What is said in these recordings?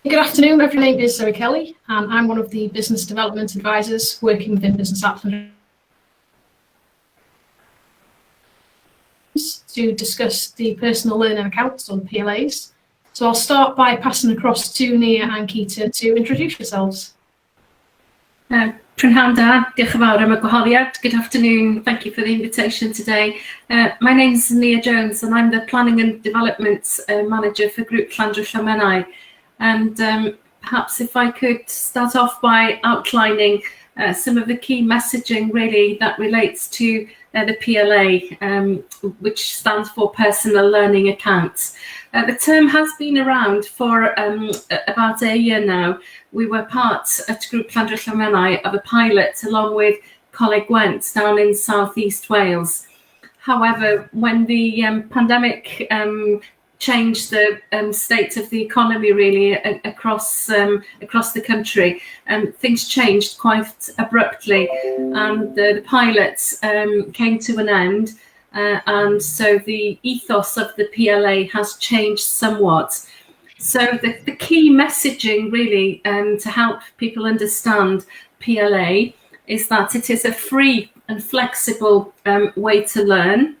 Good afternoon, my name is Zoe Kelly and I'm one of the business development advisors working within Business Apps to discuss the personal learning accounts, or the PLAs. So I'll start by passing across to Nia and Keita to introduce yourselves. Prynhawn da, diolch yn fawr am y gwahoddiad. Good afternoon, thank you for the invitation today. My name is Nia Jones and I'm the Planning and Development Manager for Group Llandrillo Menai. And perhaps if I could start off by outlining some of the key messaging really that relates to the PLA, which stands for Personal Learning Accounts. The term has been around for about a year now. We were part at Group Llandrillo Menai of a pilot along with Coleg Gwent down in South East Wales. However, when the pandemic changed the state of the economy really across the country, things changed quite abruptly, and the pilot came to an end, and so the ethos of the PLA has changed somewhat. So the key messaging really to help people understand PLA is that it is a free and flexible way to learn.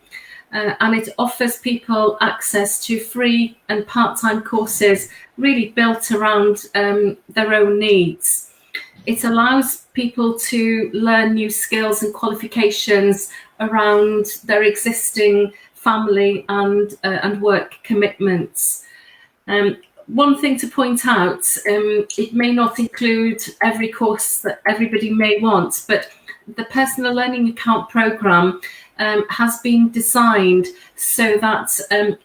And it offers people access to free and part-time courses really built around their own needs. It allows people to learn new skills and qualifications around their existing family and work commitments. One thing to point out, it may not include every course that everybody may want, but the Personal Learning Account programme has been designed so that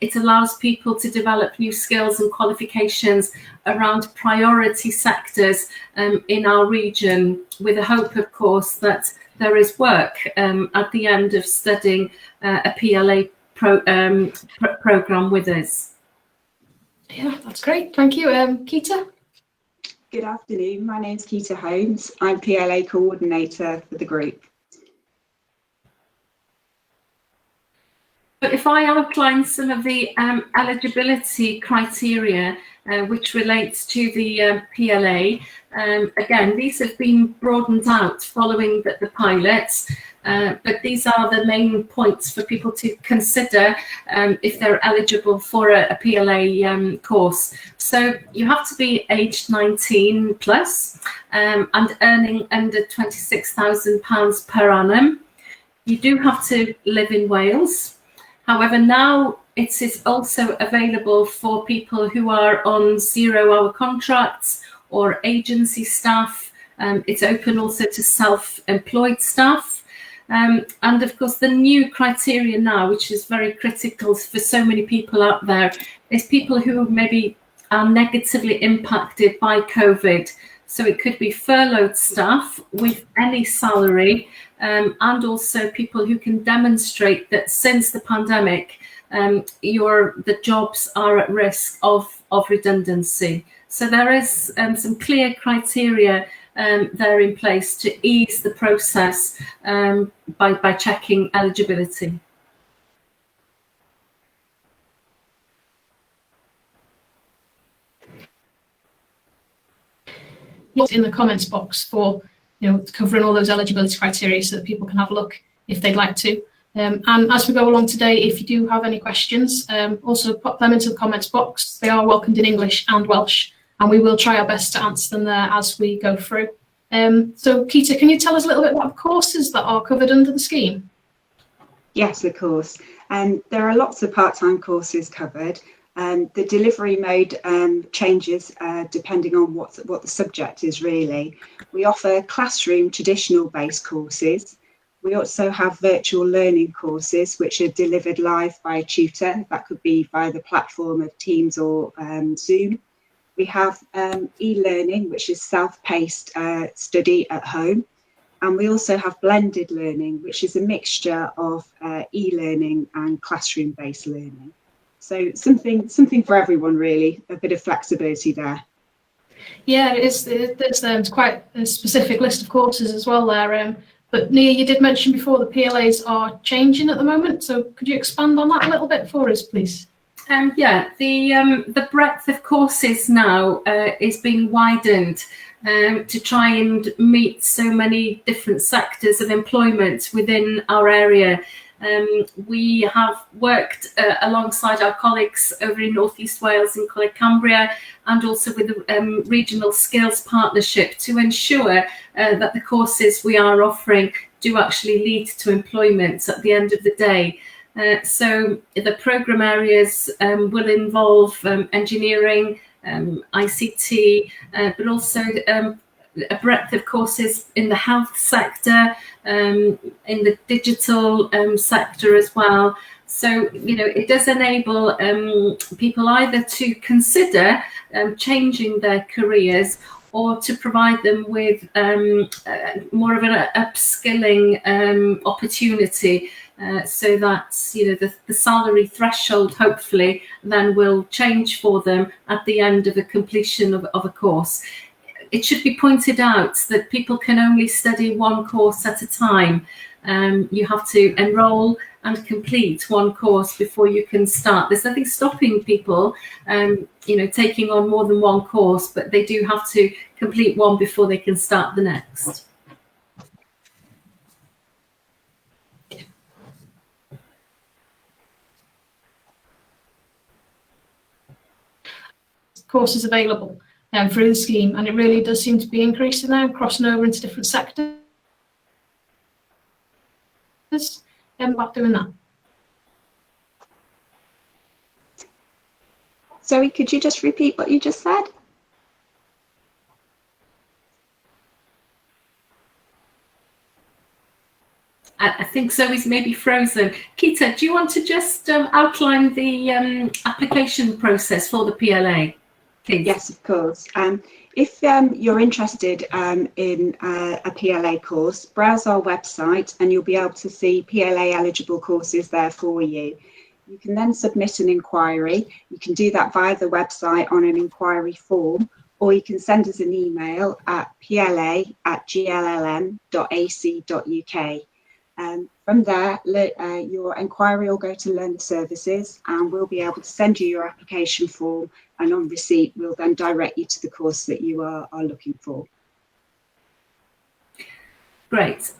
it allows people to develop new skills and qualifications around priority sectors in our region, with the hope, of course, that there is work at the end of studying a PLA programme with us. Yeah, that's great. Thank you. Keita? Good afternoon. My name's Keita Holmes. I'm PLA Coordinator for the group. But if I outline some of the eligibility criteria which relates to the PLA, again, these have been broadened out following the pilots, but these are the main points for people to consider if they're eligible for a PLA course. So you have to be aged 19 plus and earning under £26,000 per annum. You do have to live in Wales. However, now it is also available for people who are on 0-hour contracts or agency staff. It's open also to self-employed staff. And of course, the new criteria now, which is very critical for so many people out there, is people who maybe are negatively impacted by COVID. So it could be furloughed staff with any salary, and also people who can demonstrate that since the pandemic, the jobs are at risk of redundancy. So there is some clear criteria there in place to ease the process by checking eligibility. In the comments box for covering all those eligibility criteria so that people can have a look if they'd like to. And as we go along today, if you do have any questions, also pop them into the comments box. They are welcomed in English and Welsh, and we will try our best to answer them there as we go through. So Keita, can you tell us a little bit about the courses that are covered under the scheme? Yes, of course. There are lots of part-time courses covered. The delivery mode changes depending on what the subject is really. We offer classroom traditional based courses. We also have virtual learning courses which are delivered live by a tutor. That could be via the platform of Teams or Zoom. We have e-learning, which is self-paced study at home. And we also have blended learning, which is a mixture of e-learning and classroom-based learning. So something for everyone, really, a bit of flexibility there. Yeah, it's quite a specific list of courses as well there. But Nia, you did mention before the PLAs are changing at the moment, so could you expand on that a little bit for us, please? Yeah, the breadth of courses now is being widened to try and meet so many different sectors of employment within our area. We have worked alongside our colleagues over in North East Wales and Coleg Cambria, and also with the Regional Skills Partnership, to ensure that the courses we are offering do actually lead to employment at the end of the day. So the programme areas will involve engineering, ICT, but also a breadth of courses in the health sector, in the digital sector as well. So, you know, it does enable people either to consider changing their careers, or to provide them with more of an upskilling opportunity, so that, you know, the salary threshold hopefully then will change for them at the end of the completion of a course. It should be pointed out that people can only study one course at a time. You have to enrol and complete one course before you can start. There's nothing stopping people, you know, taking on more than one course, but they do have to complete one before they can start the next. Courses available through the scheme, and it really does seem to be increasing now, crossing over into different sectors. About doing that. Zoe, could you just repeat what you just said? I think Zoe's maybe frozen. Kita, do you want to just outline the application process for the PLA, please? Yes, of course. If you're interested in a PLA course, browse our website and you'll be able to see PLA eligible courses there for you. You can then submit an inquiry. You can do that via the website on an inquiry form, or you can send us an email at pla@gllm.ac.uk. From there, your inquiry will go to Learner Services, and we'll be able to send you your application form, and on receipt we'll then direct you to the course that you are looking for. Great.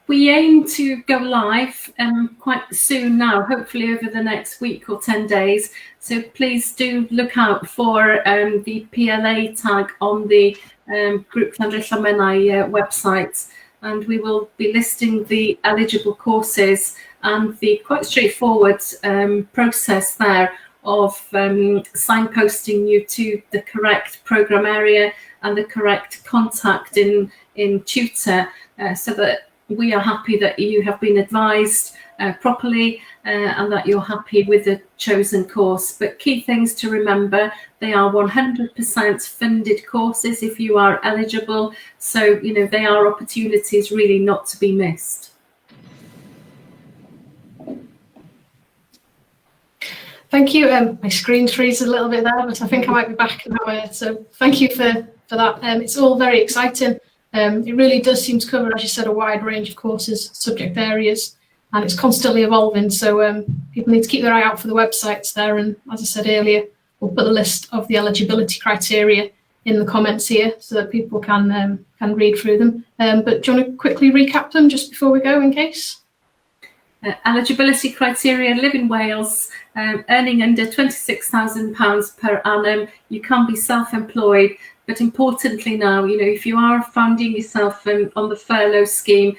We aim to go live quite soon now, hopefully over the next week or 10 days. So please do look out for the PLA tag on the Grŵp Llanrwst website, and we will be listing the eligible courses and the quite straightforward process there of signposting you to the correct programme area and the correct contact in tutor, so that we are happy that you have been advised properly and that you're happy with the chosen course. But key things to remember: they are 100% funded courses if you are eligible, so you know they are opportunities really not to be missed. Thank you. My screen freezes a little bit there, but I think I might be back now. So thank you for that. It's all very exciting. It really does seem to cover, as you said, a wide range of courses, subject areas, and it's constantly evolving. So people need to keep their eye out for the websites there. And as I said earlier, we'll put a list of the eligibility criteria in the comments here so that people can read through them. But do you want to quickly recap them just before we go, in case? Eligibility criteria: live in Wales, earning under £26,000 per annum. You can be self-employed, but importantly now, you know, if you are finding yourself on the furlough scheme,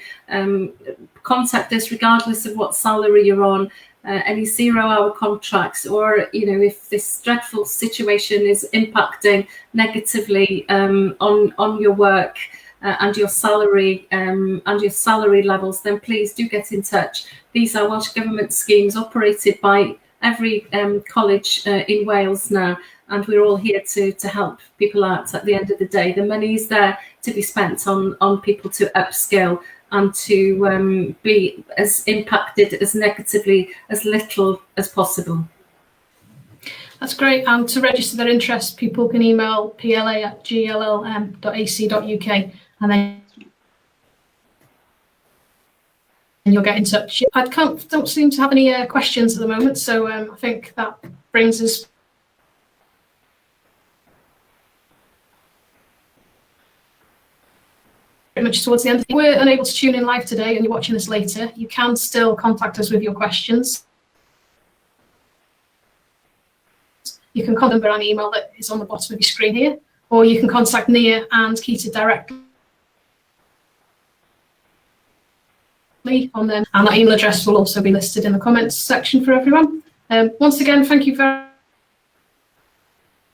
contact us regardless of what salary you're on. Any 0-hour contracts, or you know, if this dreadful situation is impacting negatively on your work and your salary levels, then please do get in touch. These are Welsh Government schemes operated by every college in Wales now, and we're all here to help people out at the end of the day. The money is there to be spent on people to upskill and to be as impacted as negatively as little as possible. That's great. And to register their interest, people can email pla@gllm.ac.uk, and then you'll get in touch. I don't seem to have any questions at the moment, so I think that brings us pretty much towards the end. If you were unable to tune in live today and you're watching this later, you can still contact us with your questions. You can contact them on an email that is on the bottom of your screen here, or you can contact Nia and Keita directly on them, and that email address will also be listed in the comments section for everyone. Once again, thank you very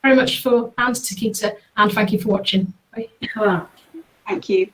much and to Keita, and thank you for watching. Bye. Thank you.